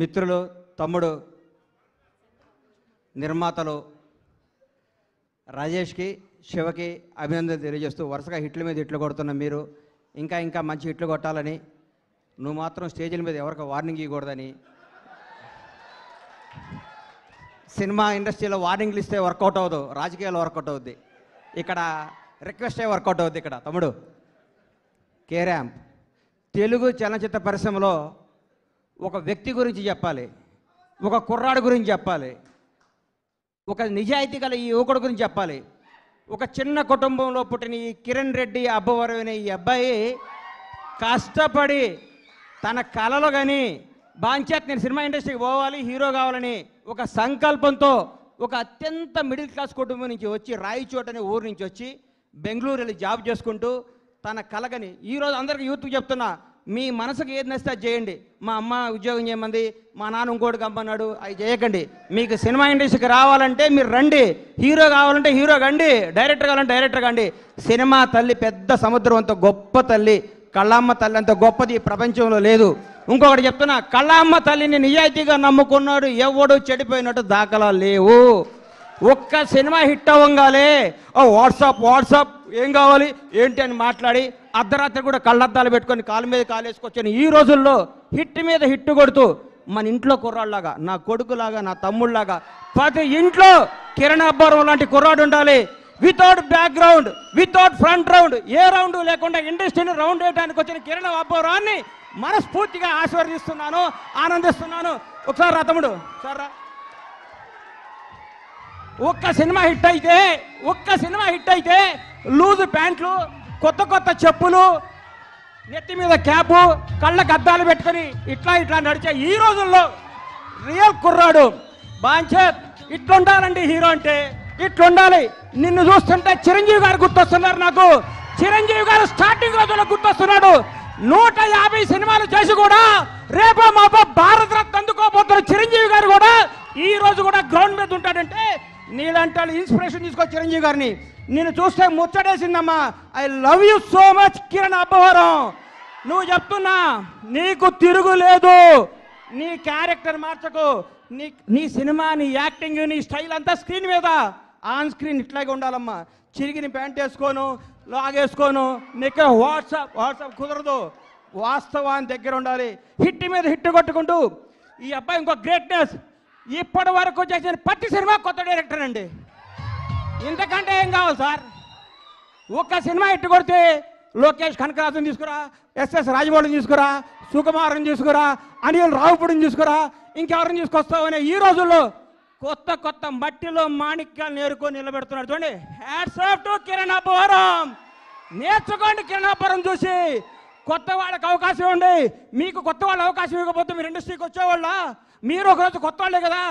మిత్రులు, తమ్ముడు నిర్మాతలు రాజేష్కి, శివకి అభినందనలు తెలియజేస్తూ వరుసగా హిట్ల మీద హిట్లు కొడుతున్న మీరు ఇంకా ఇంకా మంచి హిట్లు కొట్టాలని, నువ్వు మాత్రం స్టేజీల మీద ఎవరికి వార్నింగ్ ఇవ్వకూడదని, సినిమా ఇండస్ట్రీలో వార్నింగ్లు ఇస్తే వర్కౌట్ అవ్వదు, రాజకీయాల్లో వర్కౌట్ అవుద్ది, ఇక్కడ రిక్వెస్టే వర్కౌట్ అవుద్ది. ఇక్కడ తమ్ముడు కేరాంప్ తెలుగు చలనచిత్ర పరిశ్రమలో ఒక వ్యక్తి గురించి చెప్పాలి, ఒక కుర్రాడు గురించి చెప్పాలి, ఒక నిజాయితీ గల ఈ యువకుడు గురించి చెప్పాలి. ఒక చిన్న కుటుంబంలో పుట్టిన ఈ కిరణ్ రెడ్డి అబ్బవరం అనే ఈ అబ్బాయి కష్టపడి తన కళలు కానీ బాంచేత్ నేను సినిమా ఇండస్ట్రీకి పోవాలి, హీరో కావాలని ఒక సంకల్పంతో ఒక అత్యంత మిడిల్ క్లాస్ కుటుంబం నుంచి వచ్చి రాయచోట అనే ఊరు నుంచి వచ్చి బెంగళూరు వెళ్ళి జాబ్ చేసుకుంటూ తన కలగని ఈరోజు అందరికీ యూత్కి చెప్తున్నా, మీ మనసుకు ఏది నచ్చితే అది చేయండి. మా అమ్మ ఉద్యోగం చేయమంది, మా నాన్న ఇంకోటి కంపన్నాడు, అవి చేయకండి. మీకు సినిమా ఇండస్ట్రీకి రావాలంటే మీరు రండి, హీరో కావాలంటే హీరో కండి, డైరెక్టర్ కావాలంటే డైరెక్టర్ కండి. సినిమా తల్లి పెద్ద సముద్రం అంత గొప్ప తల్లి, కళ్ళమ్మ తల్లి అంత గొప్పది ప్రపంచంలో లేదు. ఇంకొకటి చెప్తున్నా, కళ్ళమ్మ తల్లిని నిజాయితీగా నమ్ముకున్నాడు ఎవడు చెడిపోయినట్టు దాఖలా లేవు. ఒక్క సినిమా హిట్ అవ్వగానే వాట్సాప్ ఏం కావాలి ఏంటి అని మాట్లాడి అర్ధరాత్రి కూడా కళ్ళద్దాలు పెట్టుకొని కాలు మీద కాలేసుకొచ్చాను. ఈ రోజుల్లో హిట్ మీద హిట్ కొడుతూ మన ఇంట్లో కుర్రాళ్ళలాగా, నా కొడుకులాగా, నా తమ్ముళ్ళలాగా ప్రతి ఇంట్లో కిరణ్ అబ్బవరం లాంటి కుర్రాడు ఉండాలి. Without background, without front round, ఏ రౌండ్ లేకుండా ఇండస్ట్రీని రౌండ్ వేయడానికి వచ్చిన కిరణ్ అబ్బవరాన్ని మనస్ఫూర్తిగా ఆశీర్వదిస్తున్నాను, ఆనందిస్తున్నాను. ఒకసారి రా తమ్ముడు, సార్ రా. ఒక్క సినిమా హిట్ అయితే లూజు ప్యాంట్లు, కొత్త చెప్పులు, నెత్తి మీద క్యాపు, కళ్ళకు అద్దాలు పెట్టుకొని ఇట్లా నడిచే ఈ రోజుల్లో రియల్ కుర్రాడు బాంచేత్ ఇట్లుండాలండి. హీరో అంటే ఇట్లుండాలి. నిన్ను చూస్తుంటే చిరంజీవి గారు గుర్తొస్తున్నారు నాకు. చిరంజీవి గారు స్టార్టింగ్ రోజుల్లో గుర్తొస్తున్నాడు. 150 సినిమాలు చేసి కూడా రేపో మాపో భారత రత్న అందుకోబోతున్న చిరంజీవి గారు కూడా ఈ రోజు కూడా గ్రౌండ్ మీద ఉంటాడంటే నీలాంటి వాళ్ళు ఇన్స్పిరేషన్ తీసుకో చిరంజీవి గారిని. నేను చూస్తే ముచ్చటేసిందమ్మా. I love you so much Kiran Abbavaram. నువ్వు చెప్తున్నా, నీకు తిరుగులేదు. నీ క్యారెక్టర్ మార్చకు. నీ సినిమా, నీ యాక్టింగ్, నీ స్టైల్ అంతా స్క్రీన్ మీద, ఆన్ స్క్రీన్ ఇట్లాగే ఉండాలమ్మా. చిరిగిన ప్యాంట్ వేసుకోను, లాగేసుకోను, నీకు వాట్సాప్ కుదరదు. వాస్తవాన్ని దగ్గర ఉండాలి. హిట్ మీద హిట్ కొట్టుకుంటూ ఈ అబ్బాయి ఇంకో గ్రేట్నెస్, ఇప్పటి వరకు చేసిన ప్రతి సినిమా కొత్త డైరెక్టర్ అండి. ఇంతకంటే ఏం కావాలి సార్? ఒక్క సినిమా హిట్ కొడితే లోకేష్ కనకరాజుని తీసుకురా, ఎస్ఎస్ రాజమౌళిని తీసుకురా, సుకుమార్ని తీసుకురా, అనిల్ రావుపూడిని తీసుకురా, ఇంకెవరిని తీసుకొస్తావనే ఈ రోజుల్లో కొత్త మట్టిలో మాణిక్యాలు నేర్కొని నిలబెడుతున్నాడు. చూడండి, hats off to Kiran Abbavaram. నేర్చుకోండి కిరణ్ అబ్బవరం చూసి. కొత్త వాళ్ళకి అవకాశం ఇవ్వండి. మీకు కొత్త వాళ్ళు అవకాశం ఇవ్వకపోతే మీరు ఇండస్ట్రీకి వచ్చేవాళ్ళ? మీరు ఒకరోజు కొత్త వాళ్ళే కదా.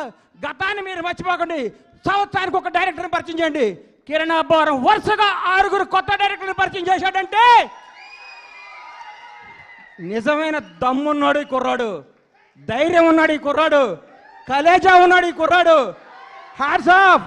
గతాన్ని మీరు మర్చిపోకండి. సంవత్సరానికి ఒక డైరెక్టర్ని పరిచయం చేయండి. కిరణ్ అబ్బవరం వరుసగా 6 కొత్త డైరెక్టర్ని పరిచయం చేశాడంటే నిజమైన దమ్మున్నాడు ఈ కుర్రాడు, ధైర్యం ఉన్నాడు ఈ కుర్రాడు, కలేజా ఉన్నాడు ఈ కుర్రాడు. Hats off.